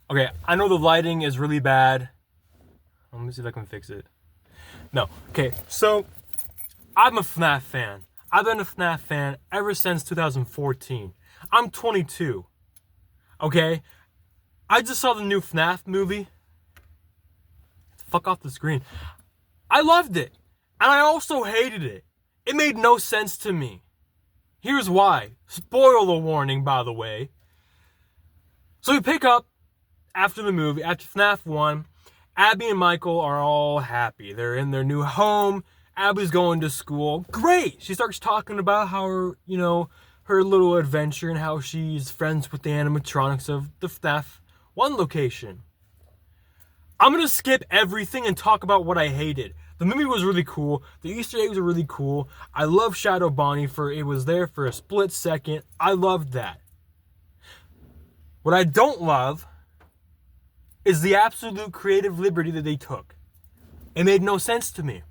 Okay, I know the lighting is really bad. Let me see if I can fix it. No. Okay, so I'm a FNAF fan. I've been a FNAF fan ever since 2014. I'm 22. Okay? I just saw the new FNAF movie. Fuck off the screen. I loved it. And I also hated it. It made no sense to me. Here's why. Spoiler warning, by the way. So we pick up after the movie, after FNAF 1. Abby and Michael are all happy. They're in their new home. Abby's going to school. Great! She starts talking about how her little adventure and how she's friends with the animatronics of the FNAF 1 location. I'm gonna skip everything and talk about what I hated. The movie was really cool. The Easter eggs were really cool. I love Shadow Bonnie for it was there for a split second. I loved that. What I don't love is the absolute creative liberty that they took. It made no sense to me.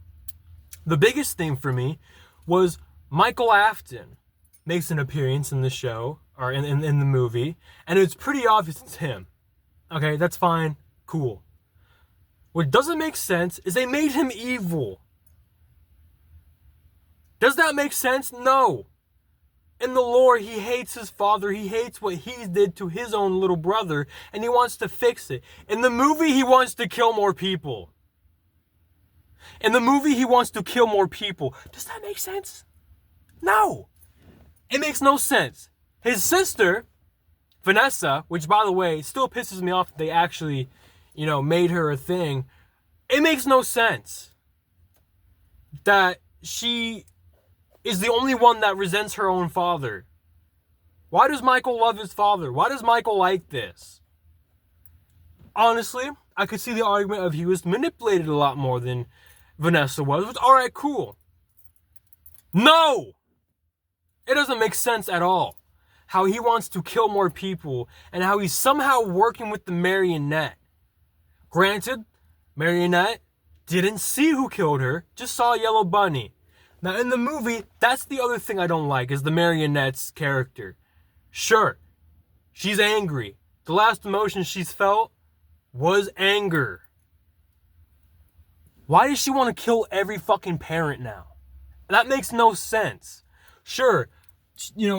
The biggest thing for me was Michael Afton makes an appearance in the show, or in the movie, and it's pretty obvious it's him. Okay, that's fine. Cool. What doesn't make sense is they made him evil. Does that make sense? No. In the lore, he hates his father. He hates what he did to his own little brother, and he wants to fix it. In the movie, he wants to kill more people. In the movie, he wants to kill more people. Does that make sense? No. It makes no sense. His sister, Vanessa, which, by the way, still pisses me off that they actually, made her a thing. It makes no sense that she is the only one that resents her own father. Why does Michael love his father? Why does Michael like this? Honestly, I could see the argument of he was manipulated a lot more than Vanessa was, which, alright, cool. No! It doesn't make sense at all. How he wants to kill more people and how he's somehow working with the marionette. Granted, marionette didn't see who killed her, just saw a yellow bunny. Now, in the movie, that's the other thing I don't like, is the marionette's character. Sure, she's angry. The last emotion she's felt was anger. Why does she want to kill every fucking parent now? That makes no sense. Sure,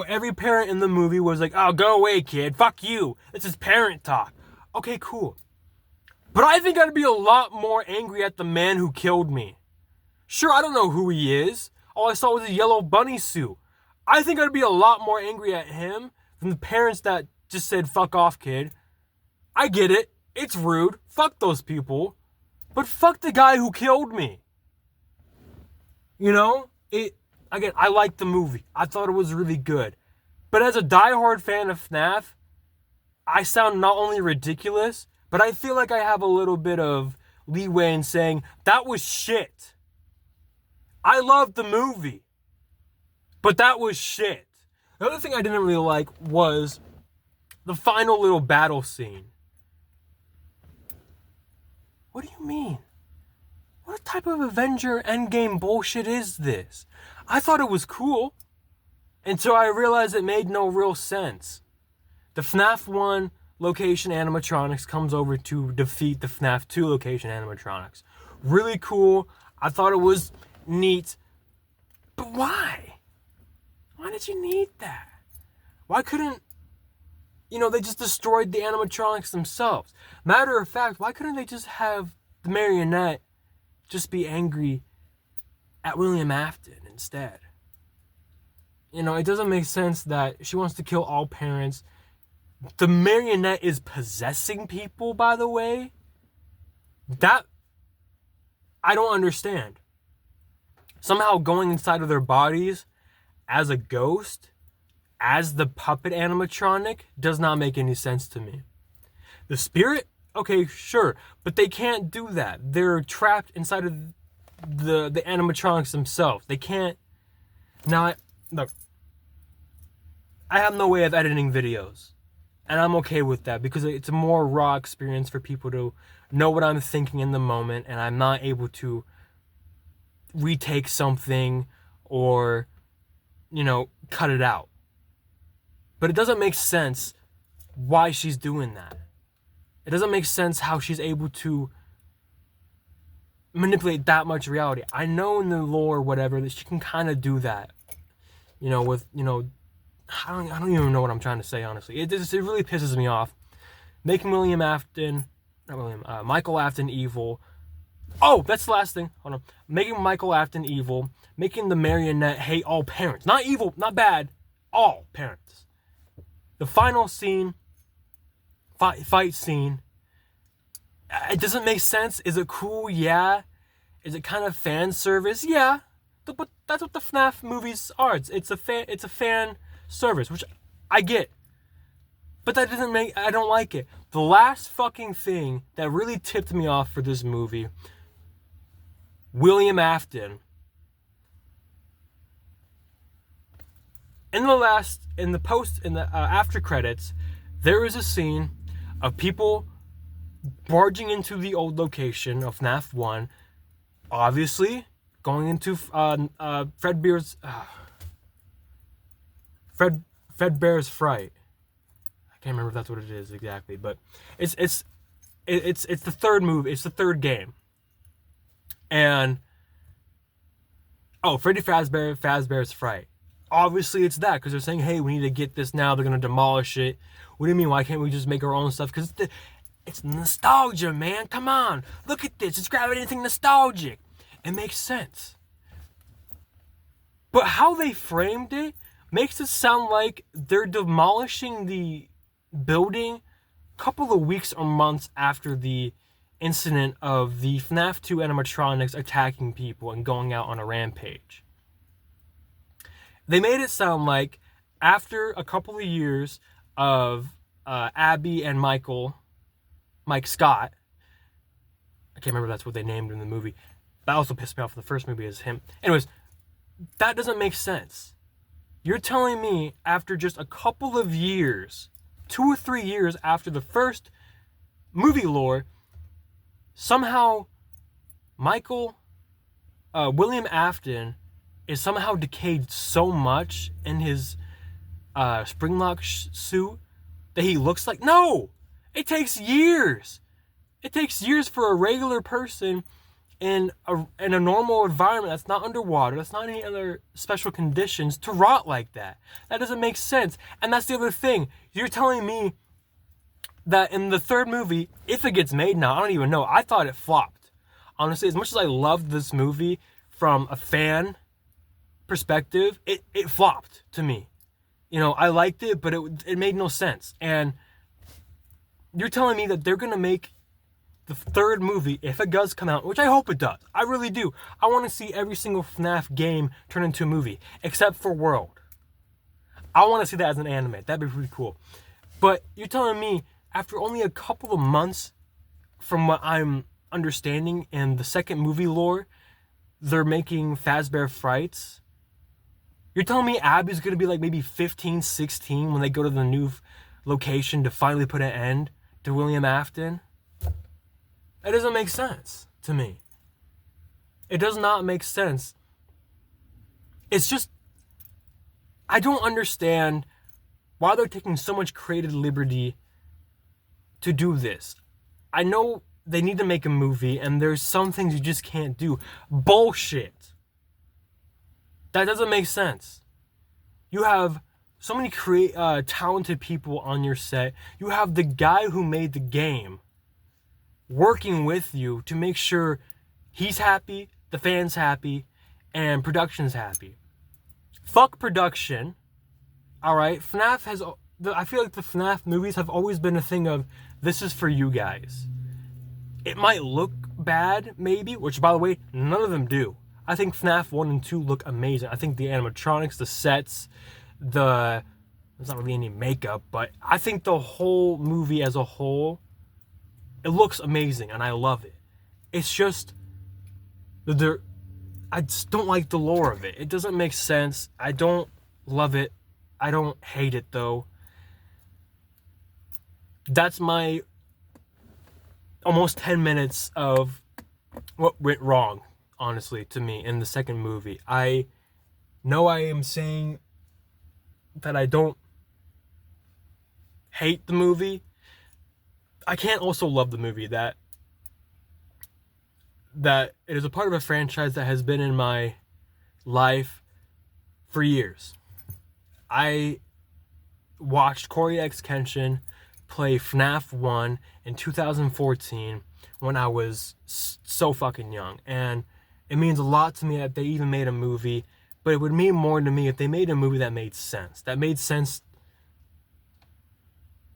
every parent in the movie was like, oh, go away, kid. Fuck you. This is parent talk. Okay, cool. But I think I'd be a lot more angry at the man who killed me. Sure, I don't know who he is. All I saw was a yellow bunny suit. I think I'd be a lot more angry at him than the parents that just said, fuck off, kid. I get it. It's rude. Fuck those people. But fuck the guy who killed me. Again, I liked the movie. I thought it was really good. But as a diehard fan of FNAF, I sound not only ridiculous, but I feel like I have a little bit of leeway in saying, that was shit. I loved the movie, but that was shit. The other thing I didn't really like was the final little battle scene. What do you mean? What type of Avenger Endgame bullshit is this? I thought it was cool until I realized it made no real sense. The FNAF 1 location animatronics comes over to defeat the FNAF 2 location animatronics. Really cool. I thought it was neat. But why? Why did you need that? Why couldn't, they just destroyed the animatronics themselves? Matter of fact, why couldn't they just have the marionette just be angry at William Afton instead? It doesn't make sense that she wants to kill all parents. The marionette is possessing people, by the way. That I don't understand. Somehow going inside of their bodies as a ghost, as the puppet animatronic, does not make any sense to me. The spirit, okay, sure, but they can't do that. They're trapped inside of the animatronics themselves. They can't. Now, look, I have no way of editing videos, and I'm okay with that because it's a more raw experience for people to know what I'm thinking in the moment, and I'm not able to retake something or, cut it out. But it doesn't make sense why she's doing that. It doesn't make sense how she's able to manipulate that much reality. I know in the lore, whatever, that she can kind of do that. With, I don't even know what I'm trying to say, honestly. It really pisses me off. Making Michael Afton evil. Oh, that's the last thing. Hold on. Making Michael Afton evil. Making the marionette hate all parents. Not evil, not bad. All parents. The final scene, fight scene. It doesn't make sense. Is it cool? Yeah. Is it kind of fan service? Yeah. But that's what the FNAF movies are. It's a fan service, which I get. But that doesn't make... I don't like it. The last fucking thing that really tipped me off for this movie, William Afton. In the after credits, there is a scene of people barging into the old location of FNAF 1, obviously going into Fredbear's Fright. I can't remember if that's what it is exactly, but it's the third movie. It's the third game, and Freddy Fazbear's Fright. Obviously, it's that because they're saying, "Hey, we need to get this now. They're gonna demolish it." What do you mean? Why can't we just make our own stuff? Because it's nostalgia, man. Come on, look at this. Just grab anything nostalgic. It makes sense. But how they framed it makes it sound like they're demolishing the building a couple of weeks or months after the incident of the FNAF 2 animatronics attacking people and going out on a rampage. They made it sound like after a couple of years of Abby and Mike Scott, I can't remember if that's what they named him in the movie. That also pissed me off in the first movie as him. Anyways, that doesn't make sense. You're telling me after just a couple of years, 2 or 3 years after the first movie lore, somehow William Afton is somehow decayed so much in his Springlock suit that he looks like... No! It takes years. It takes years for a regular person in a normal environment that's not underwater, that's not any other special conditions, to rot like that. That doesn't make sense. And that's the other thing. You're telling me that in the third movie, if it gets made now, I don't even know. I thought it flopped. Honestly, as much as I loved this movie from a fan perspective, it flopped to me. I liked it, but it made no sense. And you're telling me that they're going to make the third movie, if it does come out, which I hope it does. I really do. I want to see every single FNAF game turn into a movie, except for World. I want to see that as an anime. That'd be pretty cool. But you're telling me, after only a couple of months, from what I'm understanding in the second movie lore, they're making Fazbear Frights. You're telling me Abby's going to be like maybe 15, 16 when they go to the new location to finally put an end to William Afton? That doesn't make sense to me. It does not make sense. It's just, I don't understand why they're taking so much creative liberty to do this. I know they need to make a movie and there's some things you just can't do. Bullshit. That doesn't make sense. You have so many talented people on your set. You have the guy who made the game working with you to make sure he's happy, the fans happy, and production's happy. Fuck production. Alright? I feel like the FNAF movies have always been a thing of, this is for you guys. It might look bad, maybe, which, by the way, none of them do. I think FNAF 1 and 2 look amazing. I think the animatronics, the sets, there's not really any makeup, but I think the whole movie as a whole, it looks amazing, and I love it. It's just, I just don't like the lore of it. It doesn't make sense. I don't love it. I don't hate it, though. That's my almost 10 minutes of what went wrong, honestly, to me in the second movie. I know I am saying that I don't hate the movie. I can't also love the movie that it is a part of a franchise that has been in my life for years. I watched Corey X Kenshin play FNAF 1 in 2014 when I was so fucking young. And it means a lot to me that they even made a movie, but it would mean more to me if they made a movie that made sense. That made sense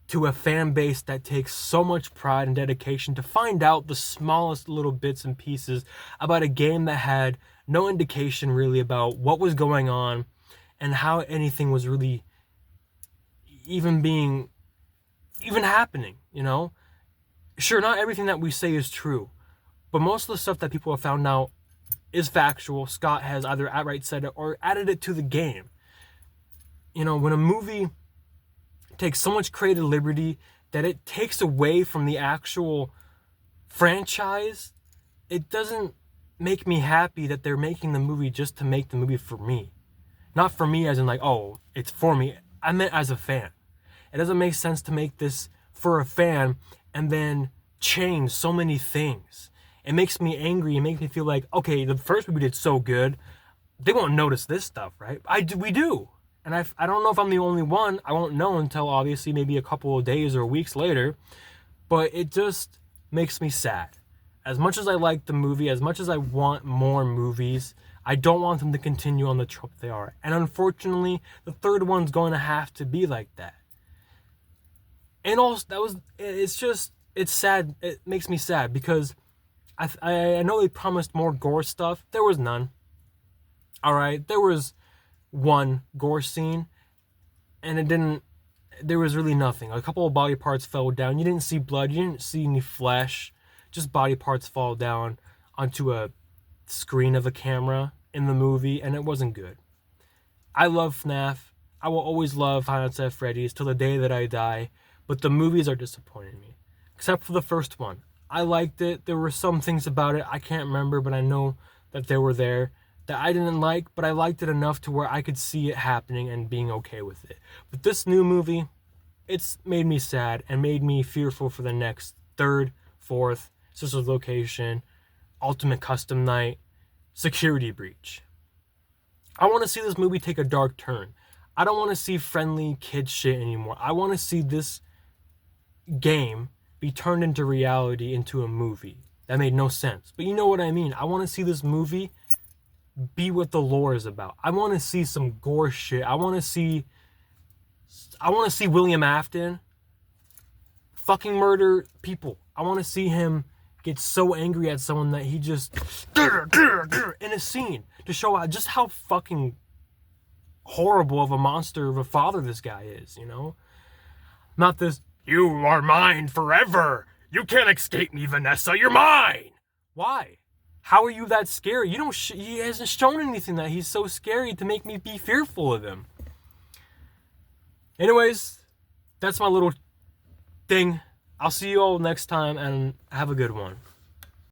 to a fan base that takes so much pride and dedication to find out the smallest little bits and pieces about a game that had no indication really about what was going on and how anything was really even happening, you know? Sure, not everything that we say is true, but most of the stuff that people have found out is factual. Scott has either outright said it or added it to the game. You know, when a movie takes so much creative liberty that it takes away from the actual franchise, it doesn't make me happy that they're making the movie just to make the movie for me. Not for me as in like, oh, it's for me. I meant as a fan. It doesn't make sense to make this for a fan and then change so many things. It makes me angry. It makes me feel like, okay, the first movie did so good. They won't notice this stuff, right? We do. And I don't know if I'm the only one. I won't know until obviously maybe a couple of days or weeks later. But it just makes me sad. As much as I like the movie, as much as I want more movies, I don't want them to continue on the trope they are. And unfortunately, the third one's going to have to be like that. And also, it's sad. It makes me sad because I know they promised more gore stuff. There was none. All right, there was one gore scene, and there was really nothing. A couple of body parts fell down. You didn't see blood. You didn't see any flesh. Just body parts fall down onto a screen of a camera in the movie, and it wasn't good. I love FNAF. I will always love Five Nights at Freddy's till the day that I die, but the movies are disappointing me. Except for the first one. I liked it. There were some things about it I can't remember, but I know that they were there that I didn't like, but I liked it enough to where I could see it happening and being okay with it. But this new movie, it's made me sad and made me fearful for the next third, fourth, Sister's Location, Ultimate Custom Night, Security Breach. I want to see this movie take a dark turn. I don't want to see friendly kid shit anymore. I want to see this game be turned into reality, into a movie. That made no sense. But you know what I mean. I want to see this movie be what the lore is about. I want to see some gore shit. I want to see William Afton fucking murder people. I want to see him get so angry at someone that he just in a scene to show out just how fucking horrible of a monster of a father this guy is, you know? Not this, you are mine forever. You can't escape me, Vanessa. You're mine. Why? How are you that scary? He hasn't shown anything that he's so scary to make me be fearful of him. Anyways, that's my little thing. I'll see you all next time and have a good one.